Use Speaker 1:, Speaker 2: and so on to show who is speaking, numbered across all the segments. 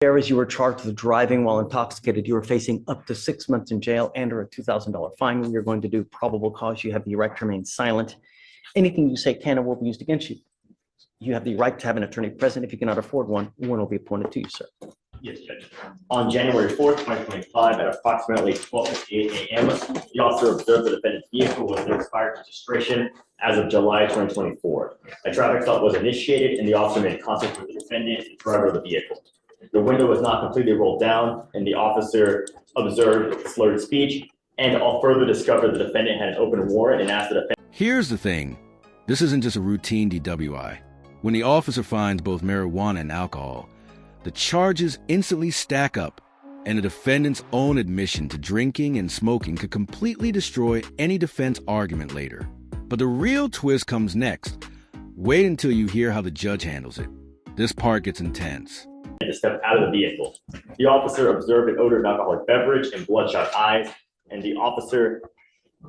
Speaker 1: As you were charged with driving while intoxicated, you were facing up to 6 months in jail and or a $2,000 fine. You're going to do probable cause. You have the right to remain silent. Anything you say can or will be used against you. You have the right to have an attorney present. If you cannot afford one will be appointed to you, sir.
Speaker 2: Yes, Judge. On January 4th, 2025, at approximately 12:58 a.m., the officer observed the defendant's vehicle with no expired registration as of July 2024. A traffic stop was initiated, and the officer made contact with the defendant, the driver of the vehicle. The window was not completely rolled down, and the officer observed slurred speech, and all further discovered the defendant had an open warrant and asked the defendant.
Speaker 3: Here's the thing. This isn't just a routine DWI. When the officer finds both marijuana and alcohol, the charges instantly stack up, and the defendant's own admission to drinking and smoking could completely destroy any defense argument later. But the real twist comes next. Wait until you hear how the judge handles it. This part gets intense.
Speaker 2: To step out of the vehicle. The officer observed an odor of alcoholic beverage and bloodshot eyes, and the officer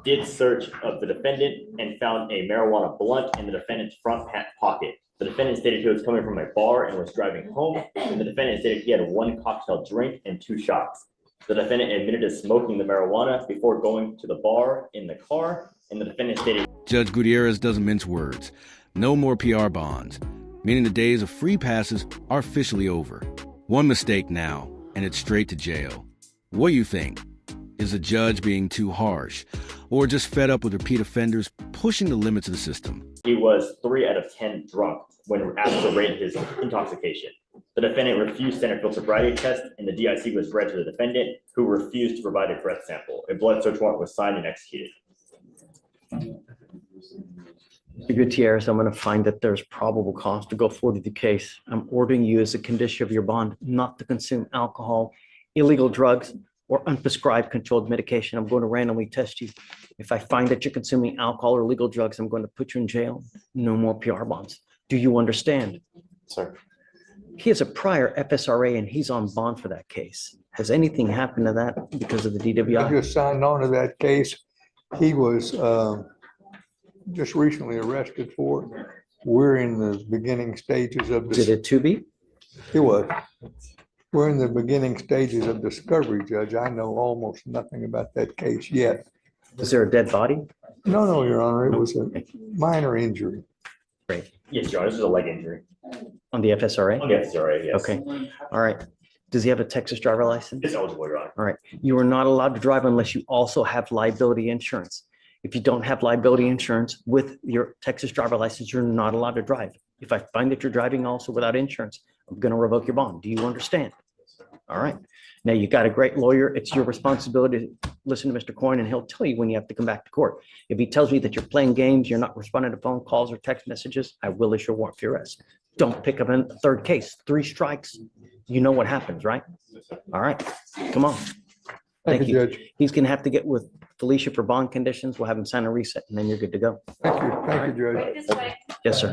Speaker 2: did search of the defendant and found a marijuana blunt in the defendant's front pocket. The defendant stated he was coming from a bar and was driving home, and the defendant stated he had one cocktail drink and 2 shots. The defendant admitted to smoking the marijuana before going to the bar in the car, and the defendant stated.
Speaker 3: Judge Gutierrez doesn't mince words. No more PR bonds, meaning the days of free passes are officially over. One mistake now, and it's straight to jail. What do you think? Is the judge being too harsh, or just fed up with repeat offenders pushing the limits of the system?
Speaker 2: He was 3 out of 10 drunk when asked to rate his intoxication. The defendant refused standard field sobriety test, and the DIC was read to the defendant, who refused to provide a breath sample. A blood search warrant was signed and executed.
Speaker 1: Mr. Gutierrez, I'm going to find that there's probable cause to go forward with the case. I'm ordering you as a condition of your bond not to consume alcohol, illegal drugs, or unprescribed controlled medication. I'm going to randomly test you. If I find that you're consuming alcohol or illegal drugs, I'm going to put you in jail. No more PR bonds. Do you understand?
Speaker 2: Sir.
Speaker 1: He has a prior FSRA and he's on bond for that case. Has anything happened to that because of the DWI?
Speaker 4: He just signed on to that case. He was just recently arrested for it. We're in the beginning stages of
Speaker 1: Did it to be?
Speaker 4: It was. We're in the beginning stages of discovery, Judge. I know almost nothing about that case yet.
Speaker 1: Was there a dead body?
Speaker 4: No, Your Honor. It was a minor injury.
Speaker 1: Great.
Speaker 2: Yes, Your Honor, this is a leg injury.
Speaker 1: On the FSRA?
Speaker 2: On the FSRA, yes.
Speaker 1: Okay. All right. Does he have a Texas driver license?
Speaker 2: It's eligible, Your Honor.
Speaker 1: All right. You are not allowed to drive unless you also have liability insurance. If you don't have liability insurance with your Texas driver license, you're not allowed to drive. If I find that you're driving also without insurance, I'm going to revoke your bond. Do you understand? All right. Now, you got a great lawyer. It's your responsibility to listen to Mr. Coyne, and he'll tell you when you have to come back to court. If he tells me that you're playing games, you're not responding to phone calls or text messages, I will issue a warrant for your arrest. Don't pick up a third case. 3 strikes. You know what happens, right? All right. Come on.
Speaker 4: Thank you, Judge.
Speaker 1: He's going to have to get with Felicia for bond conditions. We'll have him sign a reset, and then you're good to go.
Speaker 4: Thank you. Thank you, Judge.
Speaker 1: Yes, sir.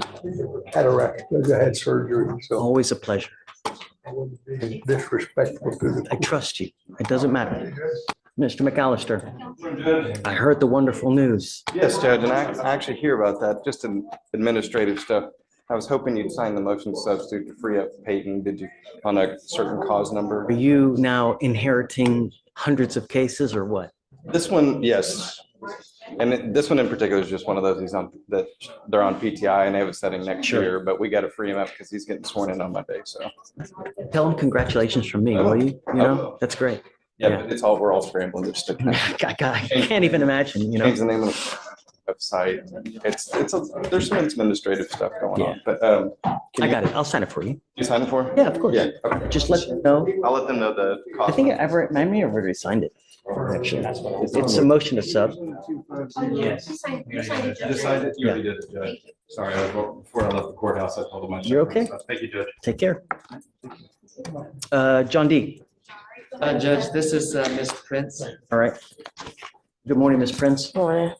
Speaker 4: Had I had surgery, so
Speaker 1: Always a pleasure.
Speaker 4: I wouldn't be disrespectful to the
Speaker 1: I trust you. It doesn't matter. Mr. McAllister, I heard the wonderful news.
Speaker 5: Yes, Judge, and I actually hear about that, just in administrative stuff. I was hoping you'd sign the motion to substitute to free up Peyton. Did you on a certain cause number?
Speaker 1: Are you now inheriting hundreds of cases or what?
Speaker 5: This one, yes. And this one in particular is just one of those they're on PTI and they have a setting next year, but we got to free him up because he's getting sworn in on Monday. So
Speaker 1: tell him congratulations from me, will you? You know, that's great.
Speaker 5: Yeah. But we're all scrambling just to
Speaker 1: I can't even imagine, you know.
Speaker 5: Change the name of the website. There's some administrative stuff going on, but
Speaker 1: I got it. I'll sign it for you.
Speaker 5: You sign it for?
Speaker 1: Yeah, of course.
Speaker 5: Yeah. Okay.
Speaker 1: Just let them know.
Speaker 5: I'll let them know the cost.
Speaker 1: I think I may have already signed it. Actually, it's a motion to sub.
Speaker 6: Yes. You signed it? You already did it, Judge. Sorry, before I left the courthouse, I told him I
Speaker 1: You're okay?
Speaker 6: Thank you, Judge.
Speaker 1: Take care. John D.
Speaker 7: Judge, this is Ms. Prince.
Speaker 1: All right. Good morning, Ms. Prince.
Speaker 8: Morning.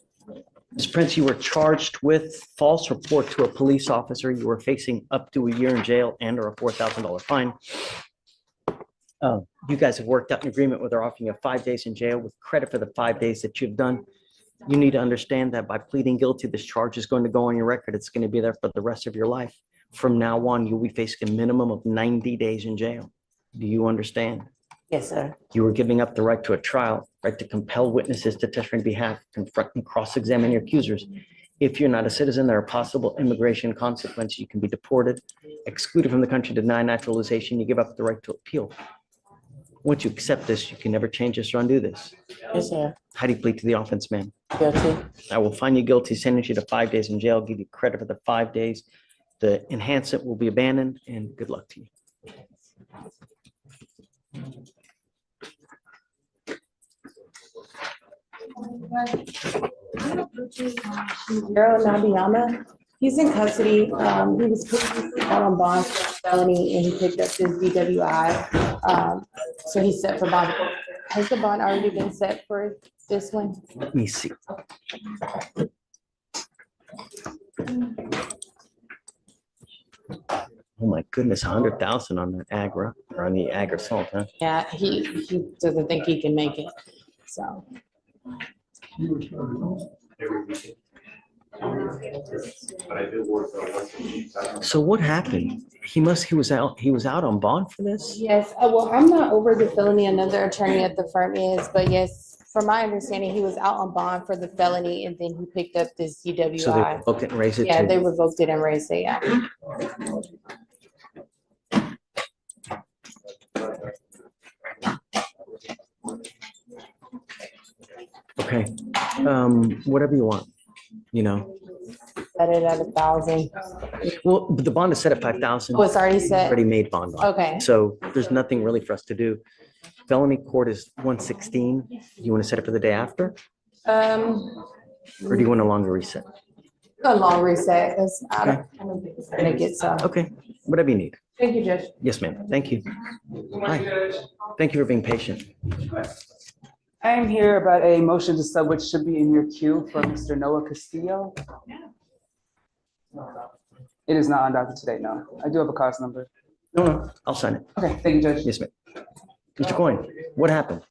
Speaker 1: Ms. Prince, you were charged with false report to a police officer. You were facing up to a year in jail and or a $4,000 fine. You guys have worked out an agreement where they're offering you 5 days in jail with credit for the 5 days that you've done. You need to understand that by pleading guilty, this charge is going to go on your record. It's going to be there for the rest of your life. From now on, you'll be facing a minimum of 90 days in jail. Do you understand?
Speaker 8: Yes, sir.
Speaker 1: You are giving up the right to a trial, right to compel witnesses to testify on behalf, confront and cross-examine your accusers. If you're not a citizen, there are possible immigration consequences. You can be deported, excluded from the country, denied naturalization. You give up the right to appeal. Once you accept this, you can never change this or undo this.
Speaker 8: Yes, sir.
Speaker 1: How do you plead to the offense, ma'am?
Speaker 8: Guilty.
Speaker 1: I will find you guilty, sentence you to 5 days in jail, give you credit for the 5 days. The enhancement will be abandoned, and good luck to you.
Speaker 9: Daryl Nabiyama, he's in custody. He was previously out on bond for a felony and he picked up his DWI. So he's set for bond. Has the bond already been set for this one?
Speaker 1: Let me see. Oh my goodness, 100,000 on the agra, or on the ag assault, huh?
Speaker 9: Yeah, he doesn't think he can make it, so.
Speaker 1: So what happened? He was out on bond for this?
Speaker 9: Yes, well, I'm not over the felony, another attorney at the firm is, but yes, from my understanding, he was out on bond for the felony and then he picked up this
Speaker 1: So they
Speaker 9: DWI.
Speaker 1: revoked it and raised it
Speaker 9: Yeah,
Speaker 1: to.
Speaker 9: they revoked it and raised it, yeah.
Speaker 1: Okay, whatever you want, you know.
Speaker 9: Set it at 1,000.
Speaker 1: Well, but the bond is set at 5,000.
Speaker 9: Oh, it's already set?
Speaker 1: Already made bond on.
Speaker 9: Okay.
Speaker 1: So there's nothing really for us to do. Felony court is 116. You want to set it for the day after, or do you want a longer reset?
Speaker 9: A long reset, because I don't think it's gonna get some.
Speaker 1: Okay, whatever you need.
Speaker 9: Thank you, Judge.
Speaker 1: Yes, ma'am. Thank you. Hi. Thank you for being patient.
Speaker 10: I am here about a motion to sub which should be in your queue for Mr. Noah Castillo. It is not on docket today, no. I do have a cause number.
Speaker 1: No, I'll sign it.
Speaker 10: Okay, thank you, Judge.
Speaker 1: Yes, ma'am. Mr. Coyne, what happened?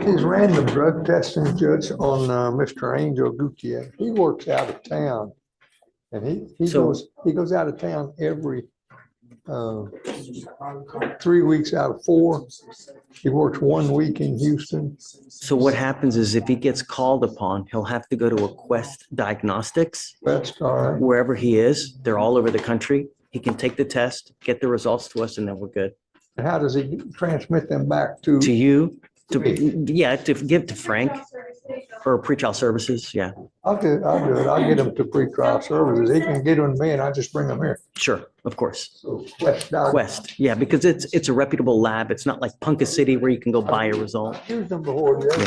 Speaker 4: His random drug testing, Judge, on Mr. Angel Gutierrez. He works out of town. And
Speaker 1: So-
Speaker 4: he goes out of town every 3 weeks out of 4. He works 1 week in Houston.
Speaker 1: So what happens is if he gets called upon, he'll have to go to a Quest Diagnostics,
Speaker 4: That's all right.
Speaker 1: wherever he is. They're all over the country. He can take the test, get the results to us, and then we're good.
Speaker 4: And how does he transmit them back to?
Speaker 1: To you, to give to Frank or pretrial services. Yeah,
Speaker 4: I'll do it. I'll get him to pretrial services. He can get them to me and I just bring them here.
Speaker 1: sure, of course.
Speaker 4: So
Speaker 1: Quest, yeah, because it's a reputable lab. It's not like Punka City where you can go buy a result.
Speaker 4: Used them before, yeah.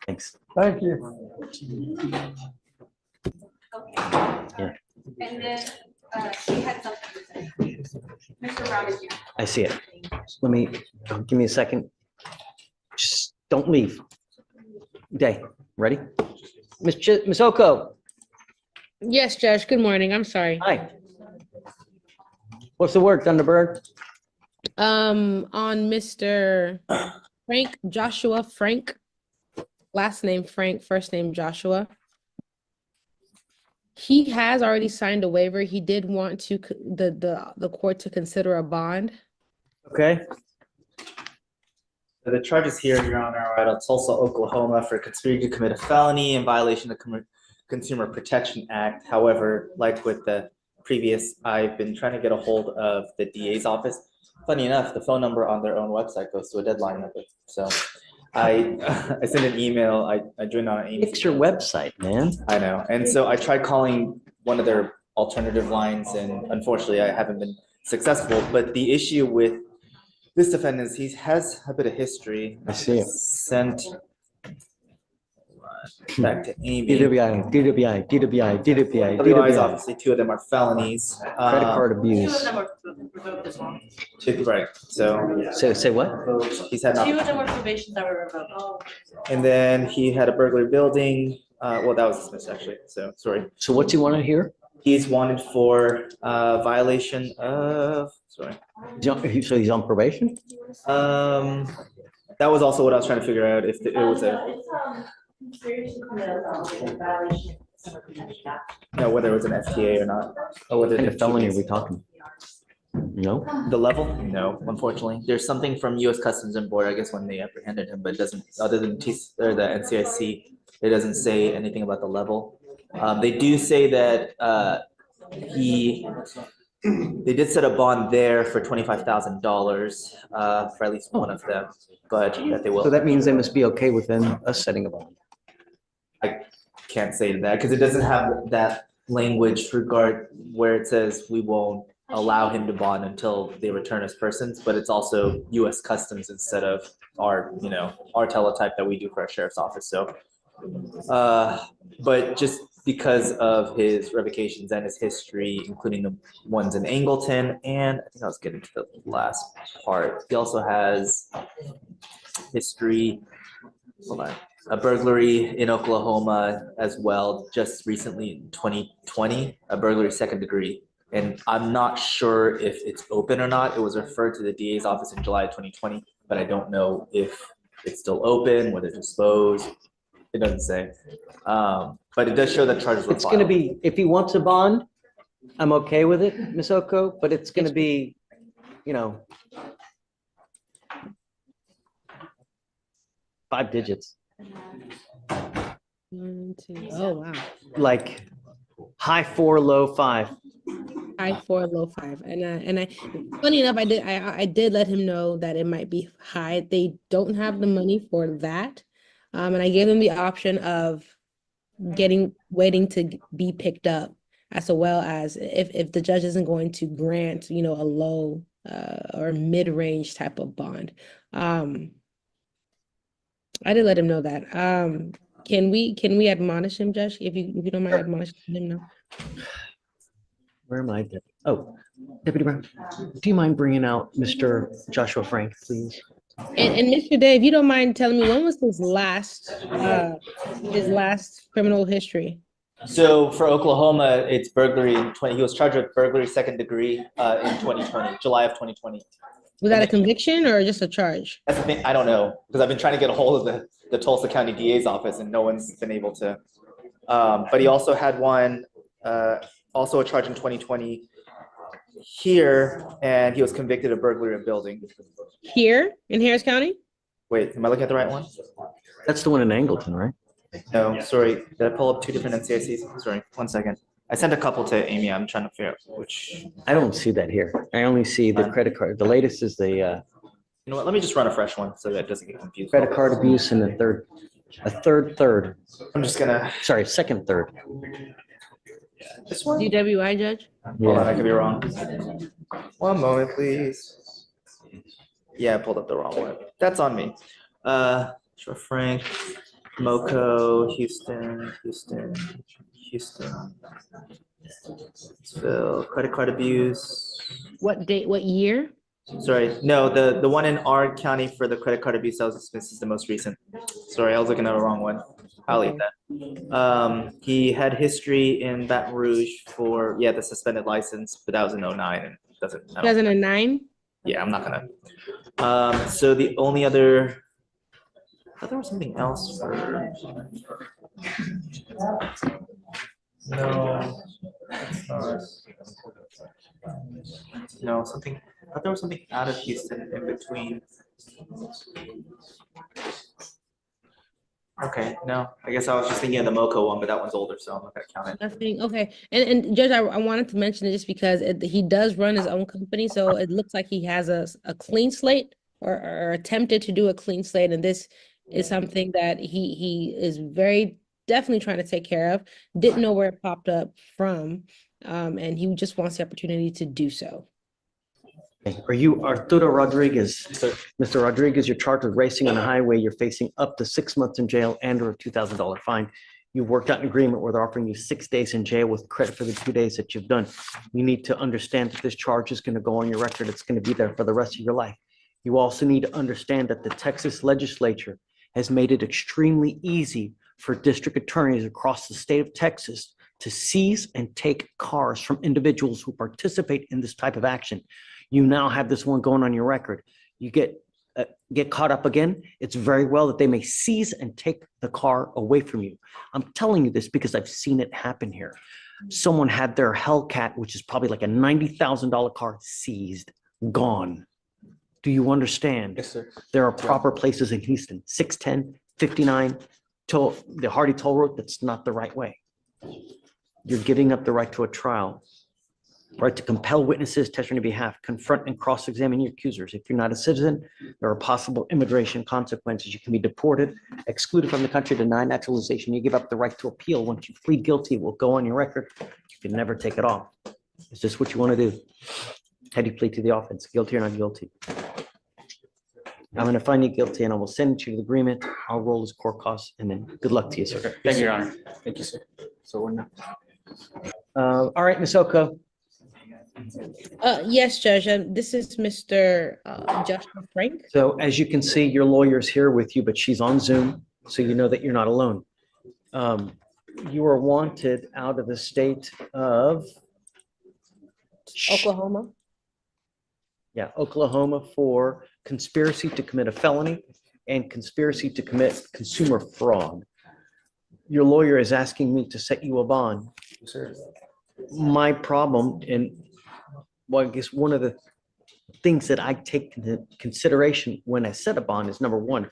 Speaker 1: Thanks.
Speaker 4: Thank you.
Speaker 1: Yeah.
Speaker 11: And then she had something to say. Mr. Brown is here.
Speaker 1: I see it. Let me, give me a second. Just don't leave. Day, ready? Miss Oko,
Speaker 12: Yes, Judge. Good morning. I'm sorry.
Speaker 1: hi. What's the word, Thunderbird?
Speaker 12: On Mr. Joshua Frank, last name Frank, first name Joshua. He has already signed a waiver. He did want to the court to consider a bond.
Speaker 1: Okay,
Speaker 7: The charges here, Your Honor, are out of Tulsa, Oklahoma for conspiracy to commit a felony in violation of the Consumer Protection Act. However, like with the previous, I've been trying to get a hold of the DA's office. Funny enough, the phone number on their own website goes to a deadline number. So I sent an email. I joined on an email.
Speaker 1: fix your website, man.
Speaker 7: I know. And so I tried calling one of their alternative lines, and unfortunately, I haven't been successful. But the issue with this defendant is he has a bit of history.
Speaker 1: I see it.
Speaker 7: Sent back to Amy.
Speaker 1: DWI,
Speaker 7: WIs, obviously, 2 of them are felonies.
Speaker 1: Credit card abuse.
Speaker 7: Right. So
Speaker 1: Say what?
Speaker 7: he's had
Speaker 11: 2
Speaker 7: not,
Speaker 11: of them were probations that were revoked.
Speaker 7: and then he had a burglary building. Well, that was dismissed actually. So sorry.
Speaker 1: So what's he want to hear?
Speaker 7: He's wanted for violation of sorry.
Speaker 1: So he's on probation?
Speaker 7: That was also what I was trying to figure out if it was a.
Speaker 11: Conspiracy to commit a felony in violation of
Speaker 7: No, whether it was an STA or not, or whether
Speaker 1: What kind
Speaker 7: the
Speaker 1: of felony are we talking? No?
Speaker 7: The level? No, unfortunately. There's something from US Customs and Border, I guess, when they apprehended him, but it doesn't, other than or the NCIC, it doesn't say anything about the level. They do say that they did set a bond there for $25,000 for at least one of them, but that they will.
Speaker 1: So that means they must be okay with them us setting a bond.
Speaker 7: I can't say that because it doesn't have that language regard where it says we won't allow him to bond until they return as persons, but it's also US Customs instead of our teletype that we do for our sheriff's office. So, but just because of his revocations and his history, including the ones in Angleton, and I think I was getting to the last part. He also has history, hold on, a burglary in Oklahoma as well, just recently in 2020, a burglary second degree. And I'm not sure if it's open or not. It was referred to the DA's office in July 2020, but I don't know if it's still open, whether it's disposed. It doesn't say. But it does show that charges were filed.
Speaker 1: It's gonna be, if he wants a bond, I'm okay with it, Ms. Oko, but it's gonna be, 5 digits.
Speaker 12: 1, 2. Oh, wow.
Speaker 1: Like high 4, low 5.
Speaker 12: High 4, low 5. And I funny enough, I did let him know that it might be high. They don't have the money for that. And I gave them the option of waiting to be picked up, as well as if the judge isn't going to grant, a low or mid-range type of bond. I did let him know that. Can we admonish him, Judge? If you don't mind admonishing him now.
Speaker 1: Where am I? Oh, Deputy Brown, do you mind bringing out Mr. Joshua Frank, please?
Speaker 12: And Mr. Day, if you don't mind telling me, when was his last criminal history?
Speaker 7: So for Oklahoma, it's burglary in 20. He was charged with burglary second degree in 2020, July of 2020.
Speaker 12: Was that a conviction or just a charge?
Speaker 7: That's the thing, I don't know, because I've been trying to get a hold of the Tulsa County DA's office and no one's been able to. But he also had one, also a charge in 2020 here, and he was convicted of burglary of building.
Speaker 12: Here in Harris County?
Speaker 7: Wait, am I looking at the right one?
Speaker 1: That's the one in Angleton, right?
Speaker 7: No, sorry. Did I pull up 2 different NCICs? Sorry, 1 second. I sent a couple to Amy. I'm trying to figure out which.
Speaker 1: I don't see that here. I only see the credit card. The latest is the
Speaker 7: You know what? Let me just run a fresh one so that it doesn't get confused.
Speaker 1: credit card abuse and a third.
Speaker 7: I'm just gonna.
Speaker 1: Sorry, second third.
Speaker 7: This one?
Speaker 12: DWI, Judge?
Speaker 7: Hold on, I could be wrong. 1 moment, please. Yeah, I pulled up the wrong one. That's on me. Frank, Moco, Houston. Phil, credit card abuse.
Speaker 12: What date, what year?
Speaker 7: Sorry, no, the one in our county for the credit card abuse that was dismissed is the most recent. Sorry, I was looking at the wrong one. I'll leave that. He had history in Baton Rouge for, the suspended license, but that was in 2009 and doesn't.
Speaker 12: 2009?
Speaker 7: Yeah, I'm not gonna. So the only other, I thought there was something else for. No. No, something, I thought there was something out of Houston in between. Okay, no, I guess I was just thinking of the Moco one, but that one's older, so I'm not gonna count it.
Speaker 12: Nothing, okay. And Judge, I wanted to mention it just because he does run his own company, so it looks like he has a clean slate or attempted to do a clean slate, and this is something that he is very definitely trying to take care of. Didn't know where it popped up from, and he just wants the opportunity to do so.
Speaker 1: Are you Arturo Rodriguez? Mr. Rodriguez, you're charged with racing on the highway. You're facing up to 6 months in jail and or a $2,000 fine. You worked out an agreement where they're offering you 6 days in jail with credit for the 2 days that you've done. You need to understand that this charge is going to go on your record. It's going to be there for the rest of your life. You also need to understand that the Texas legislature has made it extremely easy for district attorneys across the state of Texas to seize and take cars from individuals who participate in this type of action. You now have this one going on your record. You get get caught up again, it's very well that they may seize and take the car away from you. I'm telling you this because I've seen it happen here. Someone had their Hellcat, which is probably like a $90,000 car, seized, gone. Do you understand?
Speaker 7: Yes, sir.
Speaker 1: There are proper places in Houston, 610, 59, the Hardy Toll Road, that's not the right way. You're giving up the right to a trial, right to compel witnesses, testify on your behalf, confront and cross-examine your accusers. If you're not a citizen, there are possible immigration consequences. You can be deported, excluded from the country, denied naturalization. You give up the right to appeal. Once you plead guilty, it will go on your record. You can never take it off. Is this what you want to do? How do you plead to the offense? Guilty or not guilty? I'm going to find you guilty and I will send you to the agreement. I'll roll his court costs and then good luck to you, sir.
Speaker 10: Thank you, Your Honor. Thank you, sir.
Speaker 1: So we're not. All right, Ms. Oko.
Speaker 12: Yes, Judge, this is Mr. Joshua Frank.
Speaker 1: So as you can see, your lawyer's here with you, but she's on Zoom, so you know that you're not alone. You are wanted out of the state of
Speaker 12: Oklahoma.
Speaker 1: Yeah, Oklahoma for conspiracy to commit a felony and conspiracy to commit consumer fraud. Your lawyer is asking me to set you a bond. My problem, and well, I guess one of the things that I take into consideration when I set a bond is, number one,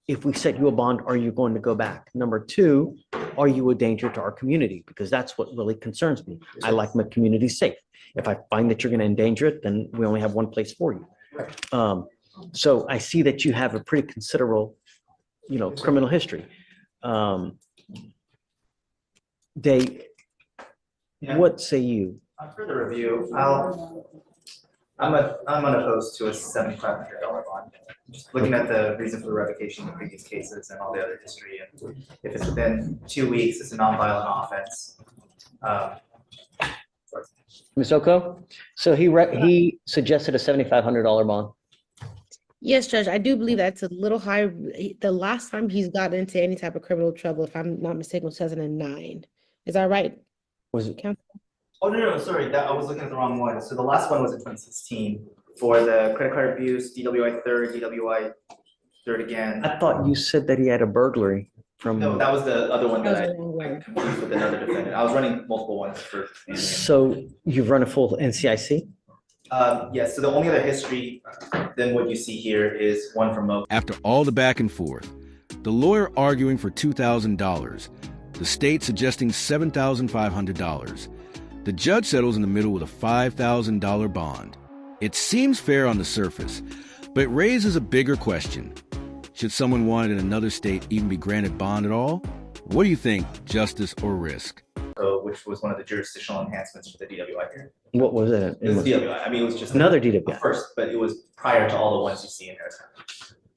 Speaker 1: if we set you a bond, are you going to go back? Number two, are you a danger to our community? Because that's what really concerns me. I like my community safe. If I find that you're going to endanger it, then we only have one place for you. So I see that you have a pretty considerable, criminal history. What say you?
Speaker 7: For the review, I'm unopposed to a $7,500 bond. Just looking at the reason for the revocation of previous cases and all the other history, and if it's within 2 weeks, it's a non-violent offense.
Speaker 1: Ms. Oko? So he suggested a $7,500 bond.
Speaker 12: Yes, Judge, I do believe that's a little high. The last time he's gotten into any type of criminal trouble, if I'm not mistaken, was 2009. Is that right?
Speaker 1: Was it?
Speaker 12: Counsel?
Speaker 7: Oh, no, sorry, I was looking at the wrong one. So the last one was in 2016 for the credit card abuse, DWI third, DWI third again.
Speaker 1: I thought you said that he had a burglary from.
Speaker 7: No, that was the other one that
Speaker 12: That
Speaker 7: I
Speaker 12: was the wrong one.
Speaker 7: confused with another defendant. I was running multiple ones for.
Speaker 1: So you've run a full NCIC?
Speaker 7: Yes, so the only other history than what you see here is one from Mo.
Speaker 3: After all the back and forth, the lawyer arguing for $2,000, the state suggesting $7,500. The judge settles in the middle with a $5,000 bond. It seems fair on the surface, but it raises a bigger question. Should someone wanted in another state even be granted bond at all? What do you think, justice or risk?
Speaker 7: Which was one of the jurisdictional enhancements for the DWI here.
Speaker 1: What was it?
Speaker 7: It was DWI. I mean, it was just
Speaker 1: Another DWI.
Speaker 7: first, but it was prior to all the ones you see in there.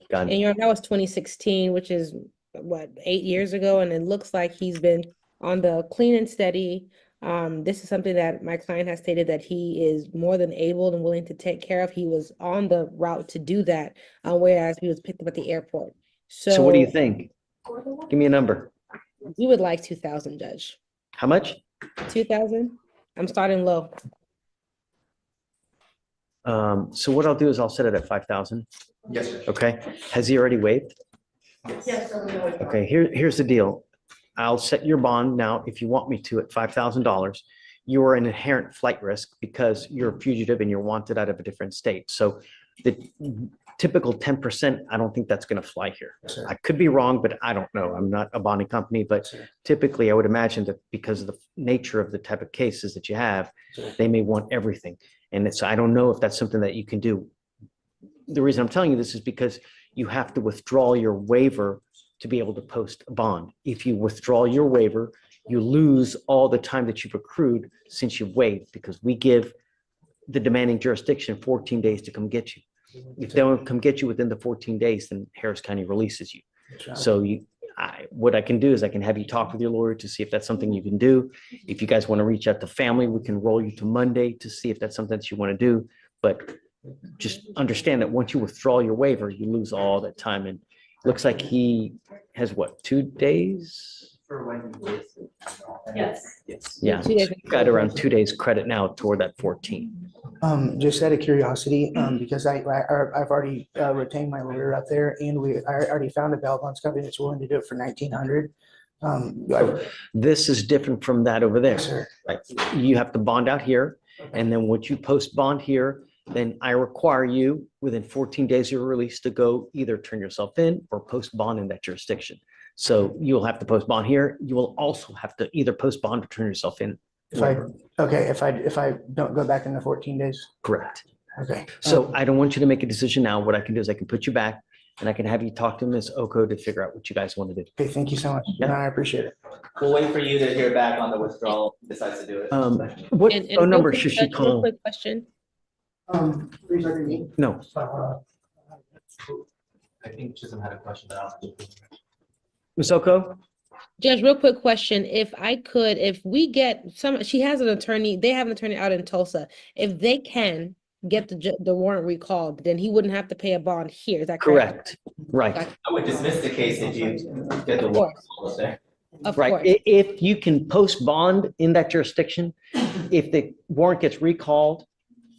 Speaker 1: Got it.
Speaker 12: And that was 2016, which is what, 8 years ago, and it looks like he's been on the clean and steady. This is something that my client has stated that he is more than able and willing to take care of. He was on the route to do that, whereas he was picked up at the airport.
Speaker 1: So what do you think? Give me a number.
Speaker 12: We would like 2,000, Judge.
Speaker 1: How much?
Speaker 12: 2,000? I'm starting low.
Speaker 1: So what I'll do is I'll set it at 5,000.
Speaker 7: Yes, sir.
Speaker 1: Okay. Has he already waived?
Speaker 7: Yes.
Speaker 1: Okay. Here's the deal. I'll set your bond now, if you want me to, at $5,000. You are an inherent flight risk because you're a fugitive and you're wanted out of a different state. So the typical 10%, I don't think that's going to fly here. I could be wrong, but I don't know. I'm not a bonding company, but typically I would imagine that because of the nature of the type of cases that you have, they may want everything. And so I don't know if that's something that you can do. The reason I'm telling you this is because you have to withdraw your waiver to be able to post a bond. If you withdraw your waiver, you lose all the time that you've accrued since you've waived, because we give the demanding jurisdiction 14 days to come get you. If they don't come get you within the 14 days, then Harris County releases you. So what I can do is I can have you talk with your lawyer to see if that's something you can do. If you guys want to reach out to family, we can roll you to Monday to see if that's something that you want to do. But just understand that once you withdraw your waiver, you lose all that time. And it looks like he has what, 2 days?
Speaker 7: For when you list.
Speaker 11: Yes.
Speaker 7: Yes.
Speaker 1: Yeah, so
Speaker 12: 2 days.
Speaker 1: you've got around 2 days credit now toward that 14.
Speaker 8: Just out of curiosity, because I've already retained my lawyer up there, and I already found a bail bonds company that's willing to do it for 1,900.
Speaker 1: This is different from that over there.
Speaker 8: Yes, sir.
Speaker 1: Right. You have to bond out here, and then once you post bond here, then I require you within 14 days of your release to go either turn yourself in or post bond in that jurisdiction. So you'll have to post bond here. You will also have to either post bond or turn yourself in.
Speaker 8: If I don't go back in the 14 days.
Speaker 1: Correct.
Speaker 8: Okay.
Speaker 1: So I don't want you to make a decision now. What I can do is I can put you back and I can have you talk to Ms. Oko to figure out what you guys want to do.
Speaker 8: Okay, thank you so much.
Speaker 1: Yeah.
Speaker 8: No, I appreciate it.
Speaker 7: We'll wait for you to hear back on the withdrawal, decides to do it.
Speaker 1: What
Speaker 12: And
Speaker 1: phone number
Speaker 12: real
Speaker 1: should
Speaker 12: quick,
Speaker 1: she
Speaker 12: real
Speaker 1: call?
Speaker 12: quick question.
Speaker 1: No.
Speaker 7: I think Chisholm had a question about.
Speaker 1: Ms. Oko?
Speaker 12: Judge, real quick question. If we get she has an attorney, they have an attorney out in Tulsa. If they can get the warrant recalled, then he wouldn't have to pay a bond here. Is that correct?
Speaker 1: Correct. Right.
Speaker 7: I would dismiss the case if you get the
Speaker 12: Of
Speaker 7: warrant
Speaker 12: course.
Speaker 7: there.
Speaker 12: Of
Speaker 1: Right.
Speaker 12: course.
Speaker 1: If you can post bond in that jurisdiction, if the warrant gets recalled,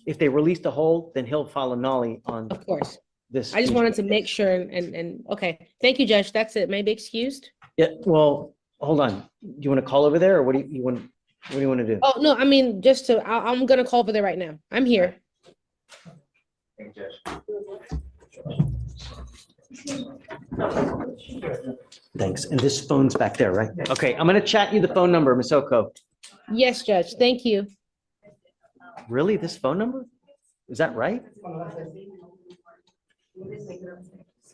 Speaker 1: if they release the hold, then he'll file a nollie on
Speaker 12: Of course.
Speaker 1: this.
Speaker 12: I just wanted to make sure and okay. Thank you, Judge. That's it. May I be excused?
Speaker 1: Yeah, well, hold on. Do you want to call over there or what do you want to do?
Speaker 12: Oh, no, I mean, I'm gonna call over there right now. I'm here.
Speaker 7: Thank you, Judge.
Speaker 1: Thanks. And this phone's back there, right? Okay, I'm gonna chat you the phone number, Ms. Oko.
Speaker 12: Yes, Judge. Thank you.
Speaker 1: Really? This phone number? Is that right?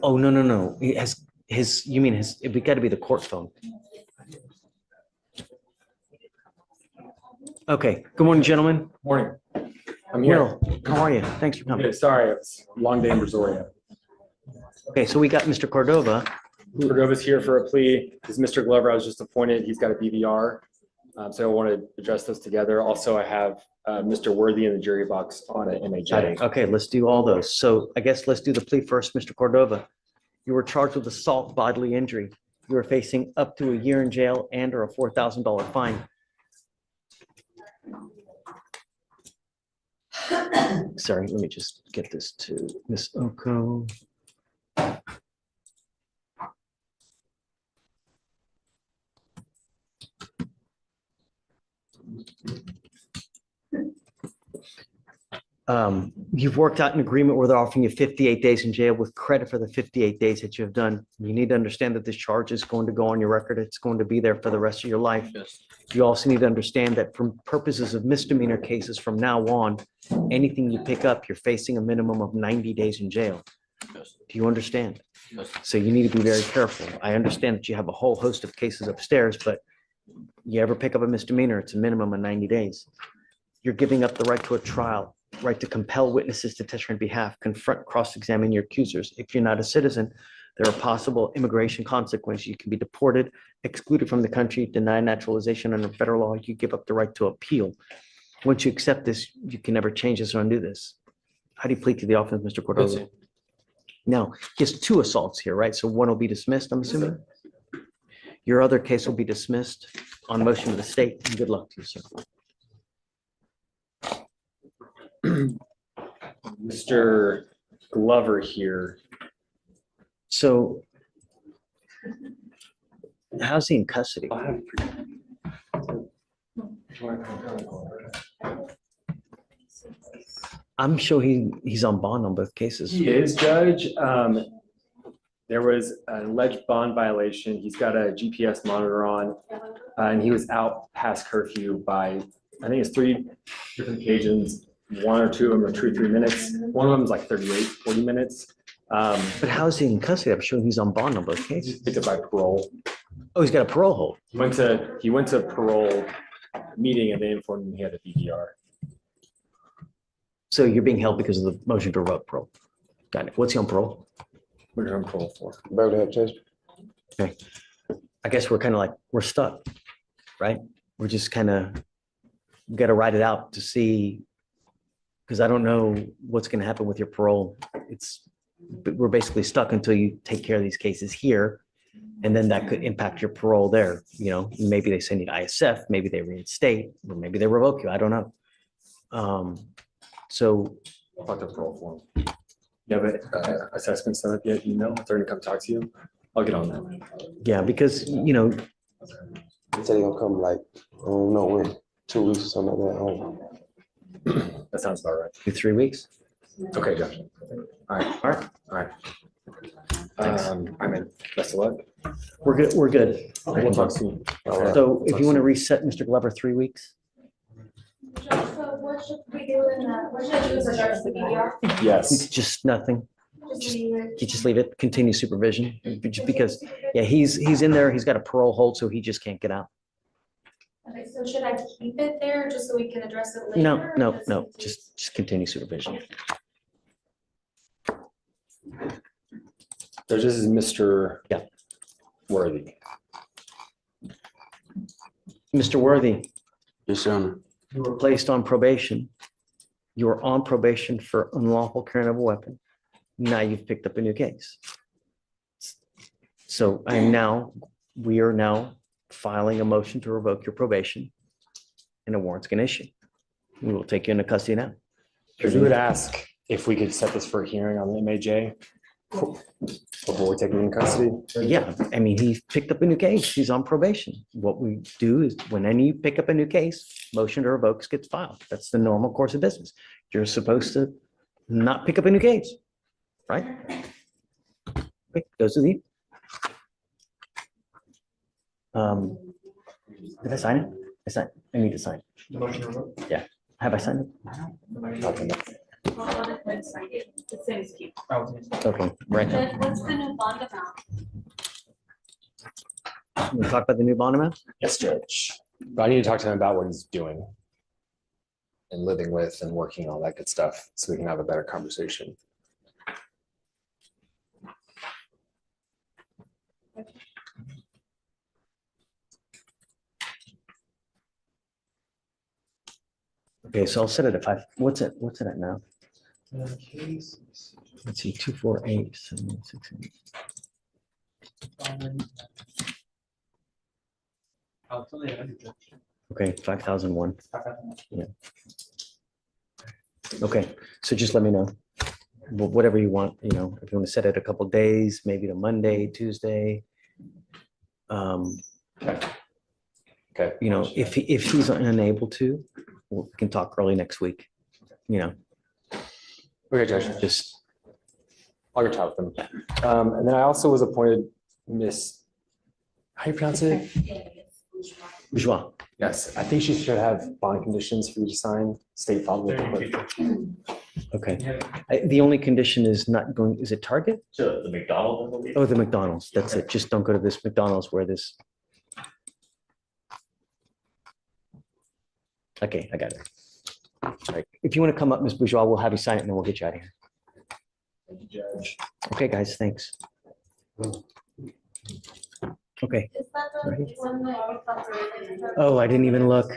Speaker 1: Oh, no. It has it got to be the court phone. Okay, good morning, gentlemen.
Speaker 13: Morning. I'm here.
Speaker 1: Will, how are you? Thanks for coming.
Speaker 13: Okay, sorry, it's a long day in Brazoria.
Speaker 1: Okay, so we got Mr. Cordova.
Speaker 13: Cordova's here for a plea. This is Mr. Glover. I was just appointed. He's got a BVR. So I want to address those together. Also, I have Mr. Worthy in the jury box on an MHA.
Speaker 1: Okay, let's do all those. So I guess let's do the plea first, Mr. Cordova. You were charged with assault, bodily injury. You are facing up to a year in jail and or a $4,000 fine. Sorry, let me just get this to Ms. Oko. You've worked out an agreement where they're offering you 58 days in jail with credit for the 58 days that you have done. You need to understand that this charge is going to go on your record. It's going to be there for the rest of your life. You also need to understand that for purposes of misdemeanor cases from now on, anything you pick up, you're facing a minimum of 90 days in jail. Do you understand? So you need to be very careful. I understand that you have a whole host of cases upstairs, but you ever pick up a misdemeanor, it's a minimum of 90 days. You're giving up the right to a trial, right to compel witnesses to testify on behalf, confront, cross-examine your accusers. If you're not a citizen, there are possible immigration consequences. You can be deported, excluded from the country, denied naturalization under federal law. You give up the right to appeal. Once you accept this, you can never change this or undo this. How do you plead to the offense, Mr. Cordova? Now, he has 2 assaults here, right? So one will be dismissed, I'm assuming? Your other case will be dismissed on motion of the state. Good luck to you, sir.
Speaker 13: Mr. Glover here.
Speaker 1: So how's he in custody? I'm sure he's on bond on both cases.
Speaker 13: He is, Judge. There was an alleged bond violation. He's got a GPS monitor on, and he was out past curfew by, I think it's 3 different occasions. 1 or 2 of them are 2 or 3 minutes. One of them is like 38, 40 minutes.
Speaker 1: But how's he in custody? I'm sure he's on bond on both cases.
Speaker 13: Picked up by parole.
Speaker 1: Oh, he's got a parole hold.
Speaker 13: He went to parole meeting and they informed him he had a BVR.
Speaker 1: So you're being held because of the motion to revoke parole. Got it. What's he on parole?
Speaker 13: What are you on parole for?
Speaker 1: Okay. I guess we're kind of like, we're stuck, right? We're just kind of, we got to ride it out to see, because I don't know what's going to happen with your parole. We're basically stuck until you take care of these cases here. And then that could impact your parole there, you know, maybe they send you to ISF, maybe they reinstate, or maybe they revoke you, I don't know. So
Speaker 13: About the parole form. You have an assessment set up yet? You know, if they're gonna come talk to you? I'll get on that.
Speaker 1: yeah, because, you know,
Speaker 14: They said they gonna come like, I don't know when, 2 weeks or something like that.
Speaker 13: That sounds about right.
Speaker 1: 3 weeks.
Speaker 13: Okay, gotcha. All right,
Speaker 1: All right,
Speaker 13: all right. I mean, best of luck.
Speaker 1: we're good, we're good.
Speaker 13: We'll talk soon. Okay.
Speaker 1: So if you want to reset Mr. Glover 3 weeks,
Speaker 11: So what should we do what should I do with regards to BDR?
Speaker 13: Yes.
Speaker 1: just nothing.
Speaker 11: Just leave it.
Speaker 1: You just leave it, continue supervision, just because, yeah, he's in there, he's got a parole hold, so he just can't get out.
Speaker 11: Okay, so should I keep it there just so we can address it later?
Speaker 1: No,
Speaker 11: or
Speaker 1: no,
Speaker 11: does
Speaker 1: no,
Speaker 11: it need to-
Speaker 1: just continue supervision.
Speaker 13: So this is Mr.
Speaker 1: Yeah.
Speaker 13: Worthy.
Speaker 1: Mr. Worthy,
Speaker 14: Yes, sir.
Speaker 1: you were placed on probation. You were on probation for unlawful carrying of a weapon. Now you've picked up a new case. So we are now filing a motion to revoke your probation and a warrant's going to issue. We will take you into custody now.
Speaker 13: Because we would ask if we could set this for a hearing on the MAJ before we take him in custody.
Speaker 1: Yeah, I mean, he picked up a new case. He's on probation. What we do is whenever you pick up a new case, motion to revoke gets filed. That's the normal course of business. You're supposed to not pick up a new case, right? Okay, goes to the. Did I sign it? I need to sign. Yeah. Have I signed it?
Speaker 11: The same as keep.
Speaker 1: Okay, right now.
Speaker 11: What's the new bond amount?
Speaker 1: We'll talk about the new bond amount?
Speaker 13: Yes, Judge. But I need to talk to him about what he's doing and living with and working and all that good stuff, so we can have a better conversation.
Speaker 1: Okay, so I'll set it at 5. What's it at now? Let's see, 248, 768. Okay, 5,001. Yeah. Okay, so just let me know. Whatever you want, if you want to set it a couple days, maybe to Monday, Tuesday.
Speaker 13: Okay.
Speaker 1: If he's unable to, we can talk early next week.
Speaker 13: Okay, Judge.
Speaker 1: Just
Speaker 13: I'll reach out with them. And then I also was appointed Miss, how do you pronounce it?
Speaker 1: Bourgeois.
Speaker 13: Yes, I think she should have bond conditions for you to sign, state filed with the clerk.
Speaker 1: Okay. The only condition is not going, is it Target?
Speaker 2: So the McDonald's, I believe.
Speaker 1: Oh, the McDonald's. That's it. Just don't go to this McDonald's where this. Okay, I got it. All right. If you want to come up, Ms. Bourgeois, we'll have you sign it and then we'll get you out of here.
Speaker 13: Thank you, Judge.
Speaker 1: Okay, guys, thanks. Okay.
Speaker 11: Is that the one that you thought were-
Speaker 1: Oh, I didn't even look.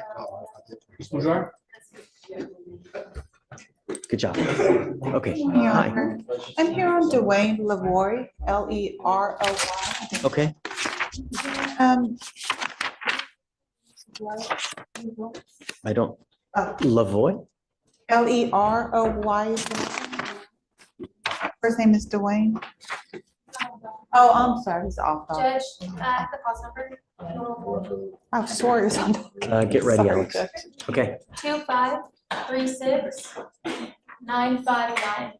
Speaker 1: Good job. Okay, hi.
Speaker 15: I'm here on Dwayne Lavoy, Leroy.
Speaker 1: Okay, I don't, Lavoy?
Speaker 15: Leroy. First name is Dwayne. Oh, I'm sorry, he's off.
Speaker 11: Judge, the pause number.
Speaker 15: I swore it was on.
Speaker 1: Get ready,
Speaker 15: Sorry,
Speaker 1: Alex.
Speaker 15: Judge.
Speaker 1: Okay,
Speaker 11: 2536959.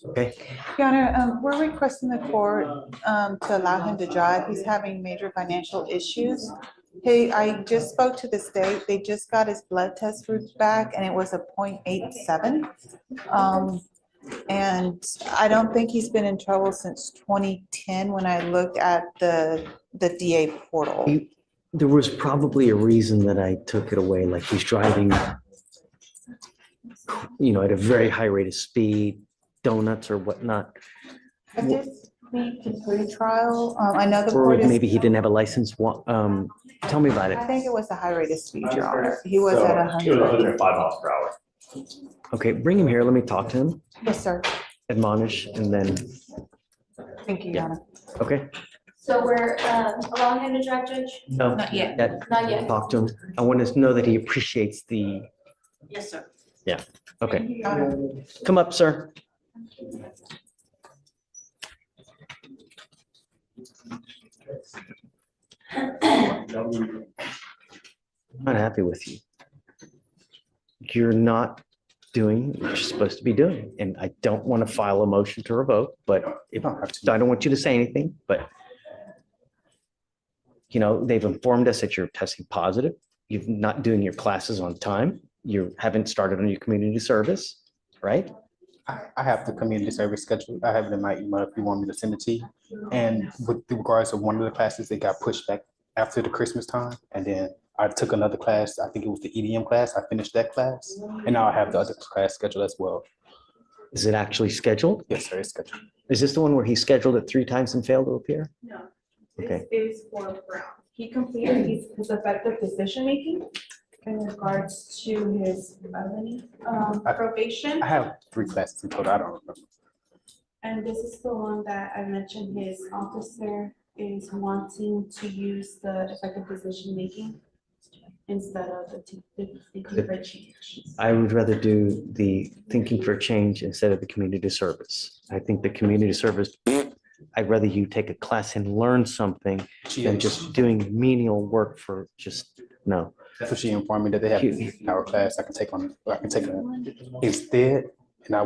Speaker 1: okay.
Speaker 15: Your Honor, we're requesting the court to allow him to drive. He's having major financial issues. Hey, I just spoke to the state. They just got his blood test fruits back and it was a 0.87. And I don't think he's been in trouble since 2010 when I looked at the DA portal.
Speaker 1: There was probably a reason that I took it away, like he's driving, at a very high rate of speed, donuts or whatnot.
Speaker 15: I did speak to pre-trial. I know the
Speaker 1: Or
Speaker 15: court is.
Speaker 1: maybe he didn't have a license. Tell me about it.
Speaker 15: I think it was a high rate of speed, Your Honor. He was at
Speaker 2: It was
Speaker 15: 100.
Speaker 2: 105 miles per hour.
Speaker 1: Okay, bring him here. Let me talk to him,
Speaker 15: Yes, sir.
Speaker 1: admonish, and then,
Speaker 15: Thank you, Your Honor.
Speaker 1: okay?
Speaker 11: So we're allowing him to drive, Judge?
Speaker 1: No.
Speaker 15: Not yet.
Speaker 11: Not yet.
Speaker 1: Talk to him. I want to know that he appreciates the,
Speaker 11: Yes, sir.
Speaker 1: yeah, okay. Come up, sir. I'm not happy with you. You're not doing what you're supposed to be doing, and I don't want to file a motion to revoke, but if, I don't want you to say anything, but you know, they've informed us that you're testing positive. You're not doing your classes on time. You haven't started on your community service, right?
Speaker 16: I have the community service schedule. I have it in my email if you want me to send it to you. And with regards to one of the classes, it got pushed back after the Christmas time. And then I took another class. I think it was the EDM class. I finished that class. And now I have the other class scheduled as well.
Speaker 1: Is it actually scheduled?
Speaker 16: Yes, sir, it's scheduled.
Speaker 1: Is this the one where he scheduled it 3 times and failed to appear?
Speaker 17: No.
Speaker 1: Okay.
Speaker 17: This is for Brown. He completed his effective decision-making in regards to his probation.
Speaker 16: I have 3 classes in total. I don't remember.
Speaker 17: And this is the one that I mentioned his officer is wanting to use the effective decision-making instead of the thinking for change.
Speaker 1: I would rather do the thinking for change instead of the community service. I think the community service, I'd rather you take a class and learn something than just doing menial work for just, no.
Speaker 16: So she informed me that they have our class I can take on, I can take it instead. And I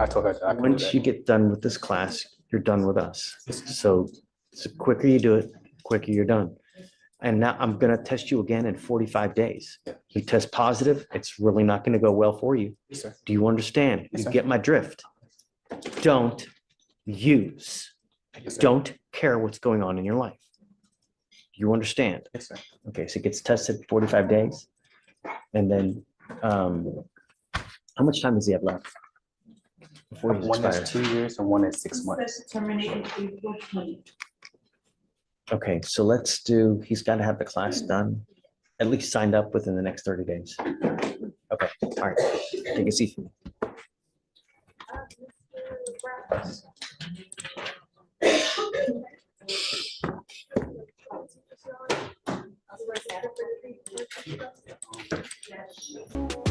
Speaker 16: told her that I could do
Speaker 1: Once
Speaker 16: that.
Speaker 1: you get done with this class, you're done with us. So the quicker you do it, the quicker you're done. And now I'm going to test you again in 45 days. You test positive, it's really not going to go well for you.
Speaker 16: Yes, sir.
Speaker 1: Do you understand?
Speaker 16: Yes,
Speaker 1: You
Speaker 16: sir.
Speaker 1: get my drift. Don't use.
Speaker 16: Yes, sir.
Speaker 1: Don't care what's going on in your life. You understand?
Speaker 16: Yes, sir.
Speaker 1: Okay, so it gets tested 45 days. And then, how much time does he have left? Before he
Speaker 16: One is
Speaker 1: expires?
Speaker 16: 2 years and one is 6 months.
Speaker 17: Says to terminate in April 20.
Speaker 1: Okay, so let's do, he's got to have the class done, at least signed up within the next 30 days. Okay, all right, take a seat.
Speaker 11: Yes.